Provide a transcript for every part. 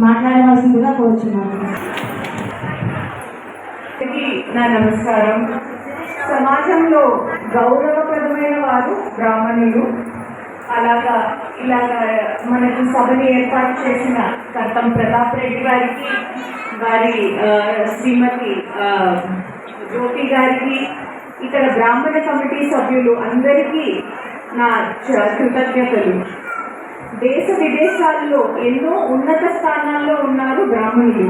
మాట్లాడవలసిందిగా కోరుచున్నాను. నా నమస్కారం. సమాజంలో గౌరవప్రదమైన వారు బ్రాహ్మణులు. ఇలాగా మనకు సభని ఏర్పాటు చేసిన కర్తం ప్రతాప్ రెడ్డి గారికి, వారి శ్రీమతి జ్యోతి గారికి, ఇక్కడ బ్రాహ్మణ కమిటీ సభ్యులు అందరికీ నా కృతజ్ఞతలు. దేశ విదేశాల్లో ఎన్నో ఉన్నత స్థానాల్లో ఉన్నారు బ్రాహ్మణులు.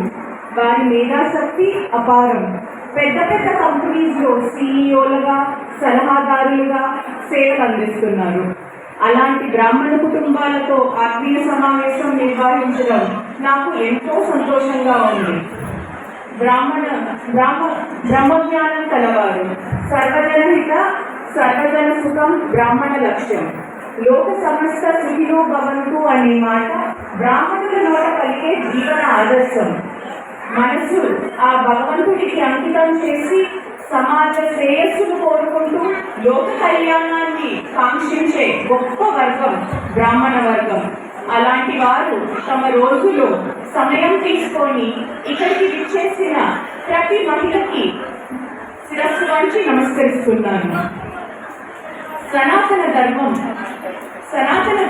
వారి మేధాశక్తి అపారం. పెద్ద పెద్ద కంపెనీస్లో సిఇఓలుగా, సలహాదారులుగా సేవలు అందిస్తున్నారు. అలాంటి బ్రాహ్మణ కుటుంబాలతో ఆత్మీయ సమావేశం నిర్వహించడం నాకు ఎంతో సంతోషంగా ఉంది. బ్రహ్మజ్ఞానం కలవారు. సర్వజనహిత సర్వజన సుఖం బ్రాహ్మణ లక్ష్యం. లోక సమస్త సుఖినో భవంతు అనే మాట బ్రాహ్మణుల నోట పలికే జీవన ఆదర్శం. మనసు ఆ భగవంతుడికి అంకితం చేసి సమాజ శ్రేయస్సును కోరుకుంటూ లోక కళ్యాణాన్ని కాంక్షించే గొప్ప వర్గం బ్రాహ్మణ వర్గం. అలాంటి వారు తమ రోజులో సమయం తీసుకొని ఇక్కడికి విచ్చేసిన ప్రతి మహిళకి శిరస్సు వంచి నమస్కరిస్తున్నాను. సనాతన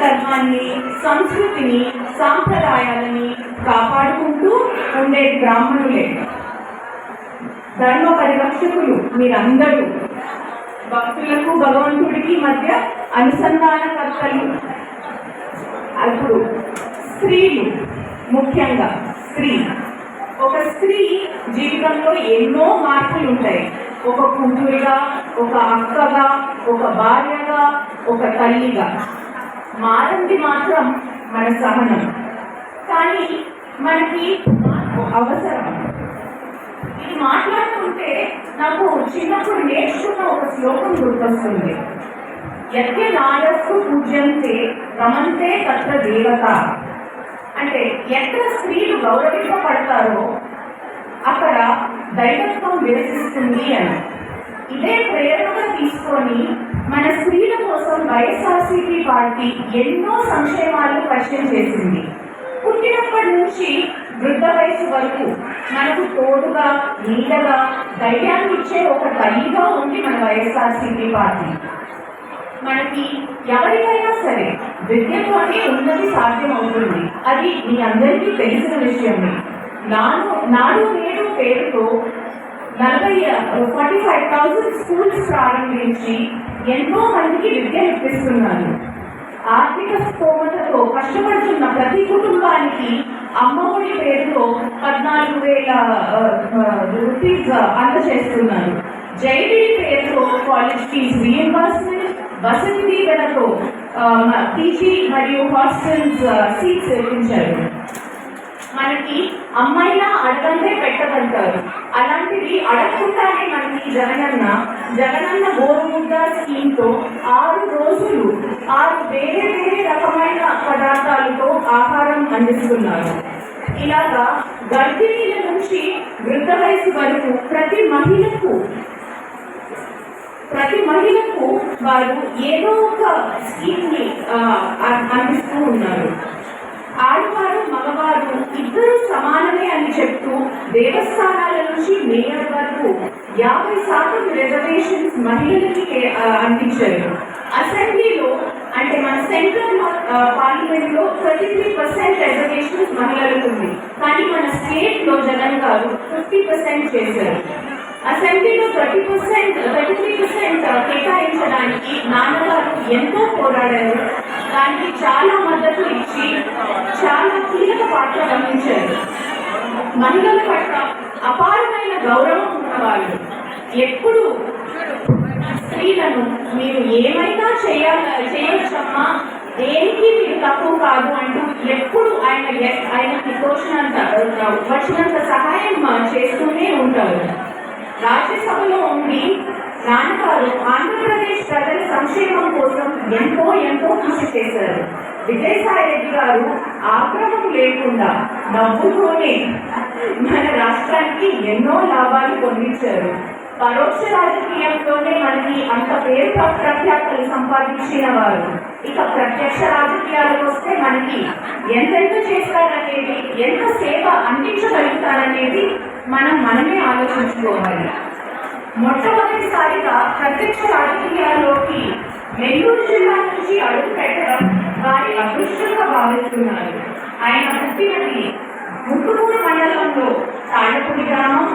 ధర్మాన్ని, సంస్కృతిని, సాంప్రదాయాలని కాపాడుకుంటూ ఉండే బ్రాహ్మణులే ధర్మ పరిరక్షకులు. మీరందరూ భక్తులకు భగవంతుడికి మధ్య అనుసంధానకర్తలు. అప్పుడు స్త్రీలు, ముఖ్యంగా ఒక స్త్రీ జీవితంలో ఎన్నో మార్పులు ఉంటాయి. ఒక కూతురుగా, ఒక అక్కగా, ఒక భార్యగా, ఒక తల్లిగా. మారంది మాత్రం మన సహనం. కానీ మనకి అవసరం. ఇది మాట్లాడుతుంటే నాకు చిన్నప్పుడు నేర్చుకున్న ఒక శ్లోకం గుర్తొస్తుంది. యజ్ఞ నాయస్సు పూజ్యంతే రమంతే తత్ర దేవత. అంటే ఎక్కడ స్త్రీలు గౌరవింపబడతారో అక్కడ దైవత్వం విరసిస్తుంది అని. ఇదే ప్రేరణగా తీసుకొని మన స్త్రీల కోసం వైఎస్ఆర్సీపీ పార్టీ ఎన్నో సంక్షేమాలను పరిచయం చేసింది. పుట్టినప్పటి నుంచి వృద్ధ వయసు వరకు మనకు తోడుగా, నీడగా, ధైర్యాన్ని ఇచ్చే ఒక తల్లిగా ఉంది మన వైఎస్ఆర్సీపీ పార్టీ. మనకి ఎవరికైనా సరే విద్యతోనే ఉన్నది సాధ్యం అవుతుంది. అది మీ అందరికీ తెలిసిన విషయమే. నాడు నేడు పేరుతో 45,000 స్కూల్స్ ప్రారంభించి ఎంతో మందికి విద్య ఇప్పిస్తున్నారు. ఆర్థిక స్తోమతతో కష్టపడుతున్న ప్రతి కుటుంబానికి అమ్మఒడి పేరుతో 14,000 రూపీస్ అందజేస్తున్నారు. జైడీ పేరుతో కాలేజ్ ఫీజు రీఎంబర్స్మెంట్, వసతి దీవెనతో పీజీ మరియు హాస్టల్స్ సీట్స్ ఇప్పించారు. మనకి అమ్మాయిలా అడగందే పెట్టదంటారు. అలాంటిది అడగకుండానే మనకి జగనన్న గోరుముద్ద స్కీమ్తో 6 రోజులు 6 వేరే రకమైన పదార్థాలతో ఆహారం అందిస్తున్నారు. ఇలాగా గర్భిణీల నుంచి వృద్ధ వయసు వరకు ప్రతి మహిళకు వారు ఏదో ఒక స్కీమ్ని అందిస్తూ ఉన్నారు. ఆడవారు, మగవారు ఇద్దరు సమానమే అని చెప్తూ దేవస్థానాల నుంచి మేయర్ వరకు 50% రిజర్వేషన్స్ మహిళలకి అందించారు. అసెంబ్లీలో అంటే మన సెంట్రల్ పార్లమెంట్ లో 33% రిజర్వేషన్స్ మహిళలకు ఉంది. కానీ మన స్టేట్ లో జగన్ గారు 50% చేశారు. అసెంబ్లీలో 33% కేటాయించడానికి నాన్నగారు ఎంతో పోరాడారు. దానికి చాలా మద్దతు ఇచ్చి చాలా కీలక పాత్ర వహించారు. మహిళల పట్ల అపారమైన గౌరవం ఉన్నవాళ్ళు. ఎప్పుడు స్త్రీలను మీరు ఏమైనా చేయొచ్చమ్మా, దేనికి మీరు తక్కువ కాదు అంటూ ఎప్పుడు ఆయనకి వచ్చినంత సహాయం చేస్తూనే ఉంటారు. రాజ్యసభలో ఉండి నాన్నగారు ఆంధ్రప్రదేశ్ ప్రజల సంక్షేమం కోసం ఎంతో కృషి చేశారు. విజయసాయి రెడ్డి గారు ఆగ్రహం లేకుండా నవ్వుతూనే మన రాష్ట్రానికి ఎన్నో లాభాలు పొందించారు. పరోక్ష రాజకీయంలోనే మనకి అంత పేరు ప్రఖ్యాతలు సంపాదించిన వారు ఇక ప్రత్యక్ష రాజకీయాలకు వస్తే మనకి ఎంతెంత చేస్తారనేది, ఎంత సేవ అందించగలుగుతారనేది మనమే ఆలోచించుకోవాలి. మొట్టమొదటిసారిగా ప్రత్యక్ష రాజకీయాల్లోకి నెల్లూరు జిల్లా నుంచి అడుగు పెట్టడం వారి అదృష్టంగా భావిస్తున్నారు. ఆయన పుట్టినది ముట్టుమూరు మండలంలో తాళ్ళపూడి గ్రామం.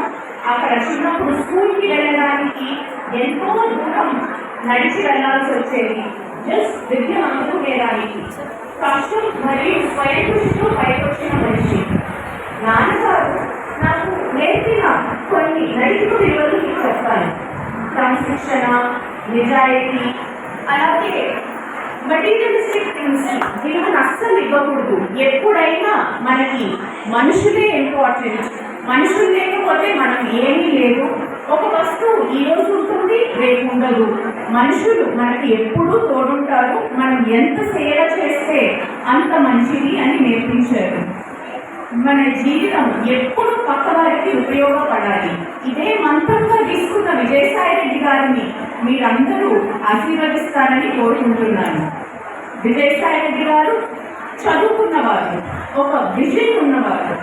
అక్కడ చిన్నప్పుడు స్కూల్కి వెళ్ళడానికి ఎంతో దూరం నడిచి వెళ్లాల్సి వచ్చేది, జస్ట్ విద్య అందుకునేదానికి. కష్టం మరియు స్వయం కృషితో పైకొచ్చిన మనిషి. నాన్నగారు నాకు నేర్పిన కొన్ని నైతిక విలువలు మీకు చెప్తాను. క్రమశిక్షణ, నిజాయితీ, అలాగే మెటీరియలిస్టిక్ థింగ్స్ విలువను అస్సలు ఇవ్వకూడదు. ఎప్పుడైనా మనకి మనుషులే ఇంపార్టెంట్. మనుషులు లేకపోతే మనం ఏమీ లేదు. ఒక వస్తువు ఈ రోజు ఉంటుంది, రేపు ఉండదు. మనుషులు మనకి ఎప్పుడూ తోడుంటారు. మనం ఎంత సేవ చేస్తే అంత మంచిది అని నేర్పించారు. మన జీవితం ఎప్పుడు పక్క వారికి ఉపయోగపడాలి. ఇదే మంత్రంగా తీసుకున్న విజయసాయి రెడ్డి గారిని మీరందరూ ఆశీర్వదిస్తారని కోరుకుంటున్నాను. విజయసాయి రెడ్డి గారు చదువుకున్నవారు, ఒక విజన్ ఉన్నవారు.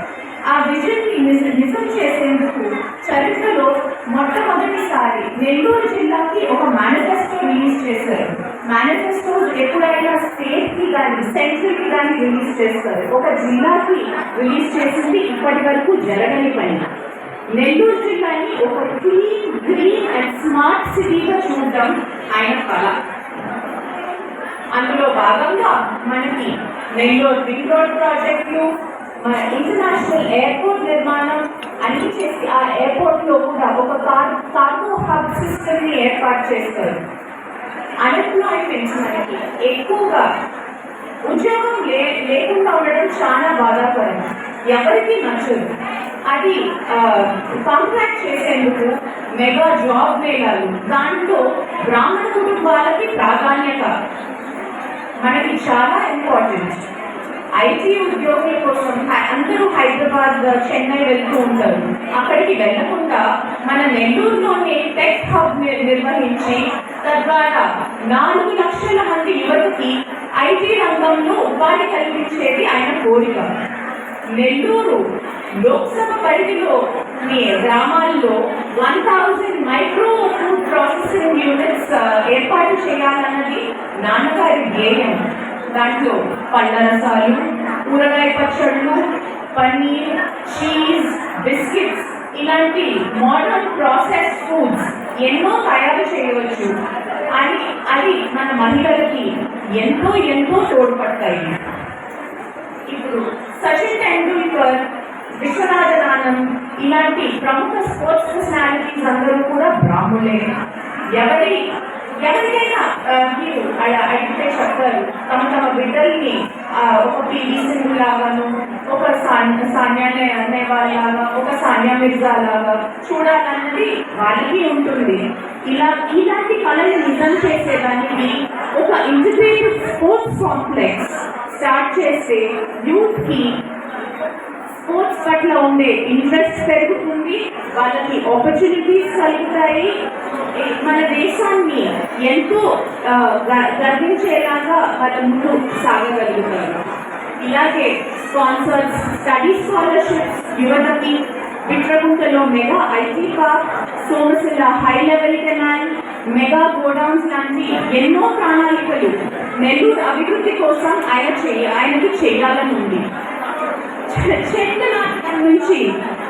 ఆ విజన్ ని నిజం చేసేందుకు చరిత్రలో మొట్టమొదటిసారి నెల్లూరు జిల్లాకి ఒక మేనిఫెస్టో రిలీజ్ చేశారు. మేనిఫెస్టో ఎప్పుడైనా స్టేట్ కి కానీ సెంట్రల్ కి కానీ రిలీజ్ చేస్తారు. ఒక జిల్లాకి రిలీజ్ చేసింది ఇప్పటి వరకు జరగని పని. నెల్లూరు జిల్లాని ఒక క్లీన్, గ్రీన్ అండ్ స్మార్ట్ సిటీగా చూడడం ఆయన కళ. అందులో భాగంగా మనకి నెల్లూరు రింగ్ రోడ్ ప్రాజెక్టులు, మన ఇంటర్నేషనల్ ఎయిర్పోర్ట్ నిర్మాణం అన్ని చేసి ఆ ఎయిర్పోర్ట్ లో కూడా ఒక కార్గో హబ్ సిస్టమ్ ని ఏర్పాటు చేస్తారు. అన్ఎంప్లాయ్మెంట్ మనకి ఎక్కువగా ఉద్యోగం లేకుండా ఉండడం చాలా బాధాకరం, ఎవరికి నచ్చదు. అది కాంట్రాక్ట్ చేసేందుకు మెగా జాబ్ మేళాలు, దాంట్లో బ్రాహ్మణ కుటుంబాలకి ప్రాధాన్యత మనకి చాలా ఇంపార్టెంట్. ఐటీ ఉద్యోగుల కోసం అందరూ హైదరాబాద్, చెన్నై వెళ్తూ ఉంటారు. అక్కడికి వెళ్లకుండా మన నెల్లూరులోనే టెక్ హబ్ నిర్వహించి తద్వారా 4 లక్షల మంది యువతకి ఐటీ రంగంలో ఉపాధి కల్పించేది ఆయన కోరిక. నెల్లూరు లోక్సభ పరిధిలో గ్రామాల్లో 1000 మైక్రో ఫుడ్ ప్రాసెసింగ్ యూనిట్స్ ఏర్పాటు చేయాలన్నది నాన్నగారి ధ్యేయం. దాంట్లో పళ్ళ రసాలు, కూరగాయ పచ్చళ్ళు, పన్నీర్, చీజ్, బిస్కెట్స్ ఇలాంటి మోడర్న్ ప్రాసెస్ ఫుడ్స్ ఎన్నో తయారు చేయవచ్చు అని అది మన మహిళలకి ఎంతో ఎంతో తోడ్పడతాయి. ఇప్పుడు సచిన్ టెండూల్కర్, విశ్వనాథన్ ఆనంద్ ఇలాంటి ప్రముఖ స్పోర్ట్స్ పర్సనాలిటీస్ అందరూ కూడా బ్రాహ్మణులే. ఎవరికైనా మీరు అడిగితే చెప్తారు తమ తమ బిడ్డల్ని ఒక పివి సింధు లాగాను, ఒక సానియా నెహ్వాల్ లాగా, ఒక సానియా మిర్జా లాగా చూడాలన్నది వాళ్ళకి ఉంటుంది. ఇలాంటి కళని నిజం చేసేదానికి ఒక ఇంటిగ్రేటెడ్ స్పోర్ట్స్ కాంప్లెక్స్ స్టార్ట్ చేస్తే యూత్ కి స్పోర్ట్స్ పట్ల ఉండే ఇంట్రెస్ట్ పెరుగుతుంది, వాళ్ళకి ఆపర్చునిటీస్ కలుగుతాయి, మన దేశాన్ని ఎంతో గర్వించేలాగా వాళ్ళ ముందు సాగగలుగుతారు. ఇలాగే స్పాన్సర్స్, స్టడీ స్కాలర్షిప్స్ యువతకి, విట్రగుంటలో mega IT park, Somasila high level canal, mega godowns లాంటి ఎన్నో ప్రణాళికలు నెల్లూరు అభివృద్ధి కోసం ఆయనకి చేయాలని ఉంది. చెట్ల నాటకం నుంచి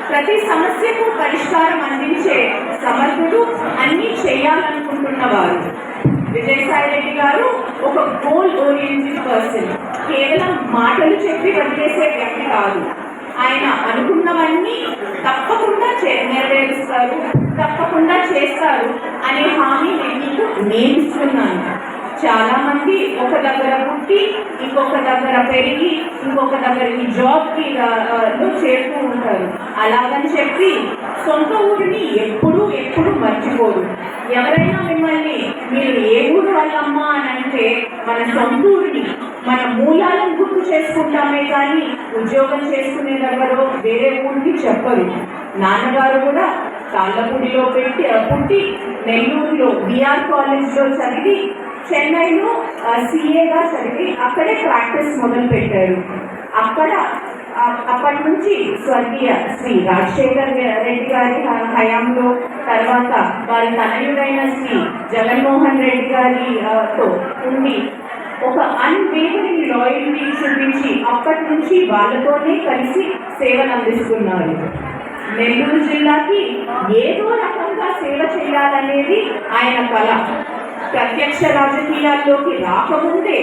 ప్రతి సమస్యకు పరిష్కారం అందించే సమర్థుడు, అన్ని చేయాలనుకుంటున్నవారు. విజయసాయి రెడ్డి గారు ఒక గోల్ ఓరియంటెడ్ పర్సన్. కేవలం మాటలు చెప్పి వదిలేసే వ్యక్తి కాదు. ఆయన అనుకున్నవన్నీ తప్పకుండా నెరవేరుస్తారు, తప్పకుండా చేస్తారు అనే హామీ నేను ఇస్తున్నాను. చాలా మంది ఒక దగ్గర పుట్టి, ఇంకొక దగ్గర పెరిగి, ఇంకొక దగ్గరికి జాబ్కి చేరుతూ ఉంటారు. అలాగని చెప్పి సొంత ఊరిని ఎప్పుడు మర్చిపోరు. ఎవరైనా మిమ్మల్ని మీరు ఏ ఊరు వాళ్ళమ్మా అని అంటే మన సొంత ఊరిని, మన మూలాలను గుర్తు చేసుకుంటామే కానీ ఉద్యోగం చేసుకునే దగ్గర వేరే ఊరికి చెప్పరు. నాన్నగారు కూడా తాళ్ళపూడిలో పుట్టి నెల్లూరులో బిఆర్ కాలేజ్లో చదివి చెన్నైలో సిఏగా చదివి అక్కడే ప్రాక్టీస్ మొదలు పెట్టారు. అప్పటి నుంచి స్వర్గీయ శ్రీ రాజశేఖర్ రెడ్డి గారి హయాంలో, తర్వాత వారి తనయుడైన శ్రీ జగన్మోహన్ రెడ్డి గారితో ఉండి ఒక అన్వేవరింగ్ లాయల్టీ చూపించి అప్పటి నుంచి వాళ్ళతోనే కలిసి సేవలు అందిస్తున్నారు. నెల్లూరు జిల్లాకి ఏదో రకంగా సేవ చేయాలనేది ఆయన కళ. ప్రత్యక్ష రాజకీయాల్లోకి రాకముందే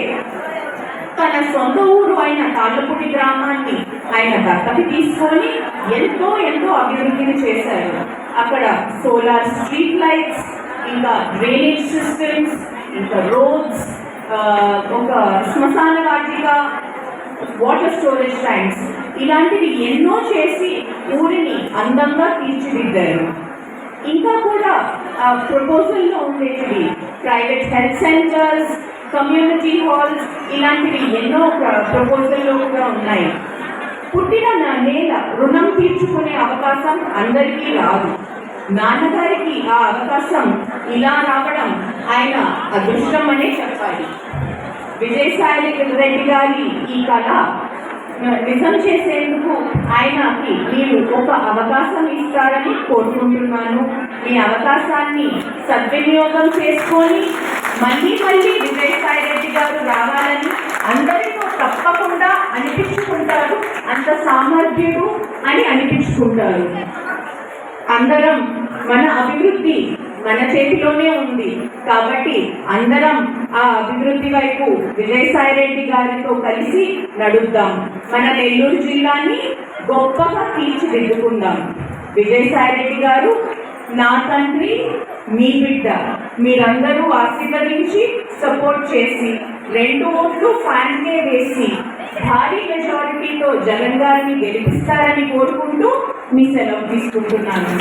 తన సొంత ఊరు అయిన తాళ్ళపూడి గ్రామాన్ని ఆయన దత్తత తీసుకొని ఎంతో అభివృద్ధిని చేశారు. అక్కడ సోలార్ స్ట్రీట్ లైట్స్, ఇంకా డ్రైనేజ్ సిస్టమ్స్, ఇంకా రోడ్స్, ఒక శ్మశాన వాటిక, వాటర్ స్టోరేజ్ ట్యాంక్స్, ఇలాంటివి ఎన్నో చేసి ఊరిని అందంగా తీర్చిదిద్దారు. ఇంకా కూడా ప్రపోజల్లో ఉండేవి private health centres, community halls, ఇలాంటివి ఎన్నో ప్రపోజల్లో కూడా ఉన్నాయి. పుట్టిన నేల రుణం తీర్చుకునే అవకాశం అందరికీ రాదు. నాన్నగారికి ఆ అవకాశం ఇలా రావడం ఆయన అదృష్టం అనే చెప్పాలి. విజయసాయి రెడ్డి గారి ఈ కళ నిజం చేసేందుకు ఆయనకి మీరు ఒక అవకాశం ఇస్తారని కోరుకుంటున్నాను. ఈ అవకాశాన్ని సద్వినియోగం చేసుకొని మళ్ళీ విజయసాయి రెడ్డి గారు రావాలని అందరితో తప్పకుండా అనిపించుకుంటారు. అంత సామర్థ్యుడు అని అనిపించుకుంటారు. అందరం మన అభివృద్ధి మన చేతిలోనే ఉంది కాబట్టి అందరం ఆ అభివృద్ధి వైపు విజయసాయి రెడ్డి గారితో కలిసి నడుద్దాం. మన నెల్లూరు జిల్లాని గొప్పగా తీర్చిదిద్దుకుందాం. విజయసాయి రెడ్డి గారు నా తండ్రి, మీ బిడ్డ, మీరందరూ ఆశీర్వదించి సపోర్ట్ చేసి 2 ఓట్లు ఫ్యాన్కే వేసి భారీ మెజారిటీతో జగన్ గారిని గెలిపిస్తారని కోరుకుంటూ మీ సెలవు తీసుకుంటున్నాను.